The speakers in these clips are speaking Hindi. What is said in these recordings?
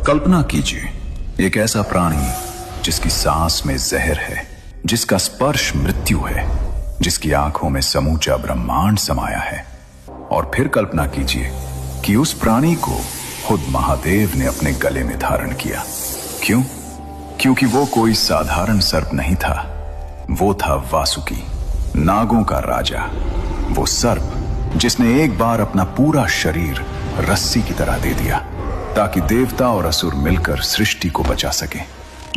कल्पना कीजिए एक ऐसा प्राणी जिसकी सांस में जहर है, जिसका स्पर्श मृत्यु है, जिसकी आंखों में समूचा ब्रह्मांड समाया है। और फिर कल्पना कीजिए कि उस प्राणी को खुद महादेव ने अपने गले में धारण किया। क्यों? क्योंकि वो कोई साधारण सर्प नहीं था, वो था वासुकी, नागों का राजा। वो सर्प जिसने एक बार अपना पूरा शरीर रस्सी की तरह दे दिया ताकि देवता और असुर मिलकर सृष्टि को बचा सके।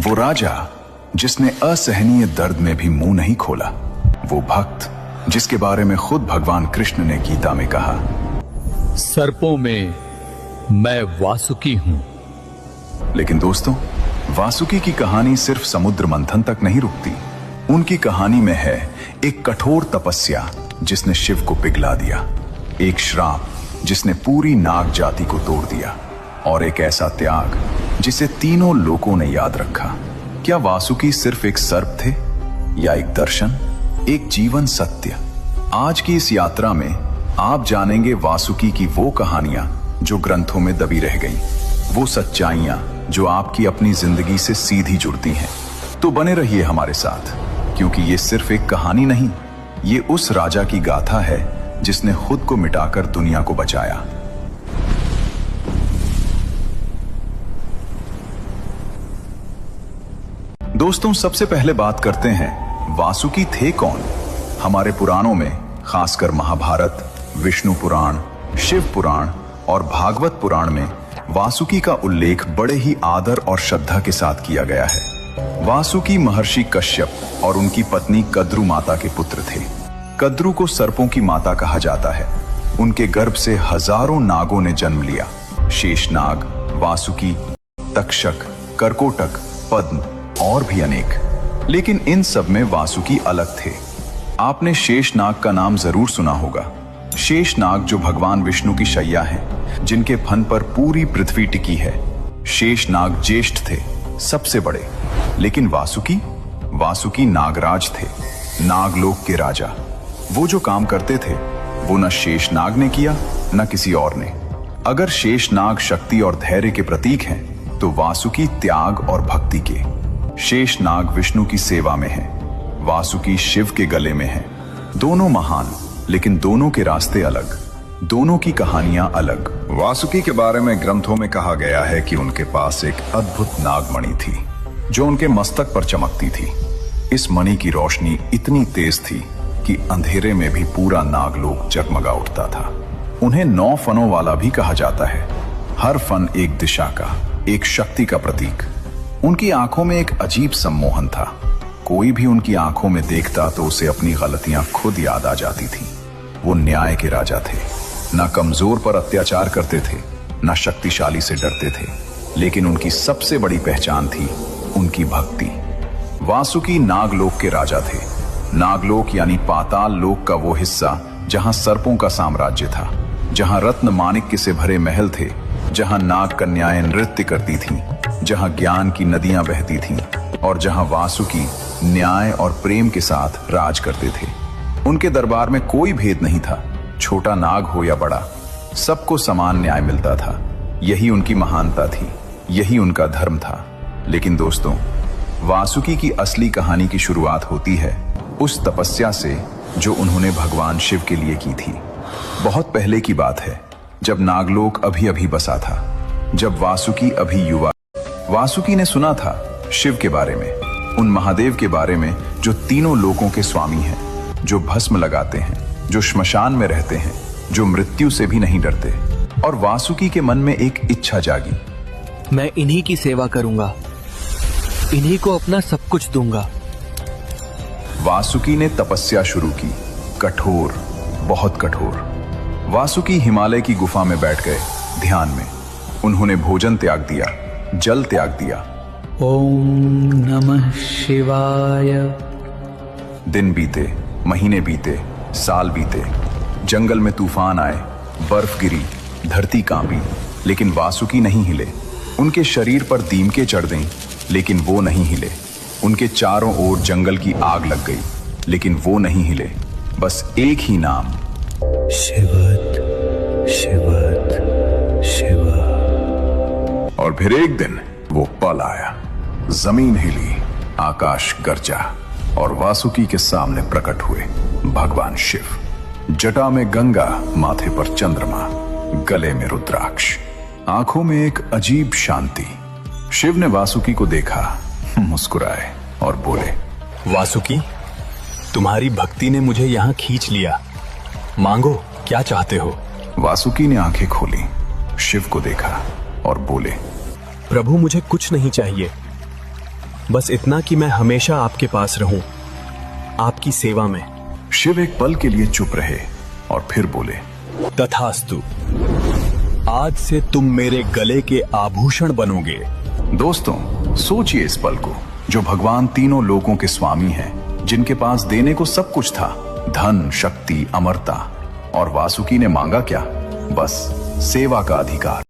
वो राजा जिसने असहनीय दर्द में भी मुंह नहीं खोला। वो भक्त जिसके बारे में खुद भगवान कृष्ण ने गीता में कहा, सर्पों में मैं वासुकी हूं। लेकिन दोस्तों, वासुकी की कहानी सिर्फ समुद्र मंथन तक नहीं रुकती। उनकी कहानी में है एक कठोर तपस्या जिसने शिव को पिघला दिया, एक श्राप जिसने पूरी नाग जाति को तोड़ दिया, और एक ऐसा त्याग जिसे तीनों लोगों ने याद रखा। क्या वासुकी सिर्फ एक सर्प थे या एक दर्शन, एक जीवन सत्य? आज की इस यात्रा में आप जानेंगे वासुकी की वो कहानियां जो ग्रंथों में दबी रह गईं, वो सच्चाइयां जो आपकी अपनी जिंदगी से सीधी जुड़ती हैं। तो बने रहिए हमारे साथ, क्योंकि ये सिर्फ एक कहानी नहीं, ये उस राजा की गाथा है जिसने खुद को मिटाकर दुनिया को बचाया। दोस्तों, सबसे पहले बात करते हैं वासुकी थे कौन। हमारे पुराणों में, खासकर महाभारत, विष्णु पुराण, शिव पुराण और भागवत पुराण में वासुकी का उल्लेख बड़े ही आदर और श्रद्धा के साथ किया गया है। वासुकी महर्षि कश्यप और उनकी पत्नी कद्रु माता के पुत्र थे। कद्रु को सर्पों की माता कहा जाता है। उनके गर्भ से हजारों नागों ने जन्म लिया। शेषनाग, वासुकी, तक्षक, करकोटक, पद्म और भी अनेक। लेकिन इन सब में वासुकी अलग थे। आपने शेषनाग का नाम जरूर सुना होगा। शेषनाग जो भगवान विष्णु की शैया हैं, जिनके फन पर पूरी पृथ्वी टिकी है। शेषनाग ज्येष्ठ थे, सबसे बड़े। लेकिन वासुकी नागराज थे, नागलोक के राजा। वो जो काम करते थे वो न शेषनाग ने किया न किसी और ने। अगर शेषनाग शक्ति और धैर्य के प्रतीक हैं, तो वासुकी त्याग और भक्ति के। शेषनाग विष्णु की सेवा में है, वासुकी शिव के गले में है। दोनों महान, लेकिन दोनों के रास्ते अलग, दोनों की कहानियां अलग। वासुकी के बारे में ग्रंथों में कहा गया है कि उनके पास एक अद्भुत नागमणि थी जो उनके मस्तक पर चमकती थी। इस मणि की रोशनी इतनी तेज थी कि अंधेरे में भी पूरा नागलोक जगमगा उठता था। उन्हें 9 फनों वाला भी कहा जाता है। हर फन एक दिशा का, एक शक्ति का प्रतीक। उनकी आंखों में एक अजीब सम्मोहन था। कोई भी उनकी आंखों में देखता तो उसे अपनी गलतियां खुद याद आ जाती थी। वो न्याय के राजा थे, ना कमजोर पर अत्याचार करते थे, ना शक्तिशाली से डरते थे। लेकिन उनकी सबसे बड़ी पहचान थी उनकी भक्ति। वासुकी नागलोक के राजा थे। नागलोक यानी पाताल लोक का वो हिस्सा जहां सर्पों का साम्राज्य था, जहां रत्न माणिक्य से भरे महल थे, जहां नाग कन्याएं नृत्य करती थीं, जहां ज्ञान की नदियां बहती थीं और जहां वासुकी न्याय और प्रेम के साथ राज करते थे। उनके दरबार में कोई भेद नहीं था, छोटा नाग हो या बड़ा, सबको समान न्याय मिलता था। यही उनकी महानता थी, यही उनका धर्म था। लेकिन दोस्तों, वासुकी की असली कहानी की शुरुआत होती है उस तपस्या से जो उन्होंने भगवान शिव के लिए की थी। बहुत पहले की बात है, जब नागलोक अभी अभी बसा था, जब वासुकी अभी युवा। वासुकी ने सुना था शिव के बारे में, उन महादेव के बारे में जो तीनों लोकों के स्वामी हैं, जो भस्म लगाते हैं, जो श्मशान में रहते हैं, जो मृत्यु से भी नहीं डरते। और वासुकी के मन में एक इच्छा जागी, मैं इन्हीं की सेवा करूंगा, इन्हीं को अपना सब कुछ दूंगा। वासुकी ने तपस्या शुरू की, कठोर, बहुत कठोर। वासुकी हिमालय की गुफा में बैठ गए, ध्यान में। उन्होंने भोजन त्याग दिया, जल त्याग दिया। ओम नमः शिवाय। दिन बीते, महीने बीते, साल बीते। जंगल में तूफान आए, बर्फ गिरी, धरती कांपी, लेकिन वासुकी नहीं हिले। उनके शरीर पर दीमके चढ़ गईं, लेकिन वो नहीं हिले। उनके चारों ओर जंगल की आग लग गई, लेकिन वो नहीं हिले। बस एक ही नाम, शिवत शिवत शिव। और फिर एक दिन वो पल आया। जमीन हिली, आकाश गरजा और वासुकी के सामने प्रकट हुए भगवान शिव। जटा में गंगा, माथे पर चंद्रमा, गले में रुद्राक्ष, आंखों में एक अजीब शांति। शिव ने वासुकी को देखा, मुस्कुराए और बोले, वासुकी, तुम्हारी भक्ति ने मुझे यहाँ खींच लिया। मांगो, क्या चाहते हो? वासुकी ने आंखें खोली, शिव को देखा और बोले, प्रभु, मुझे कुछ नहीं चाहिए, बस इतना कि मैं हमेशा आपके पास रहूं, आपकी सेवा में। शिव एक पल के लिए चुप रहे और फिर बोले, तथास्तु, आज से तुम मेरे गले के आभूषण बनोगे। दोस्तों, सोचिए इस पल को, जो भगवान तीनों लोकों के स्वामी हैं, जिनके पास देने को सब कुछ था, धन, शक्ति, अमरता, और वासुकी ने मांगा क्या? बस सेवा का अधिकार।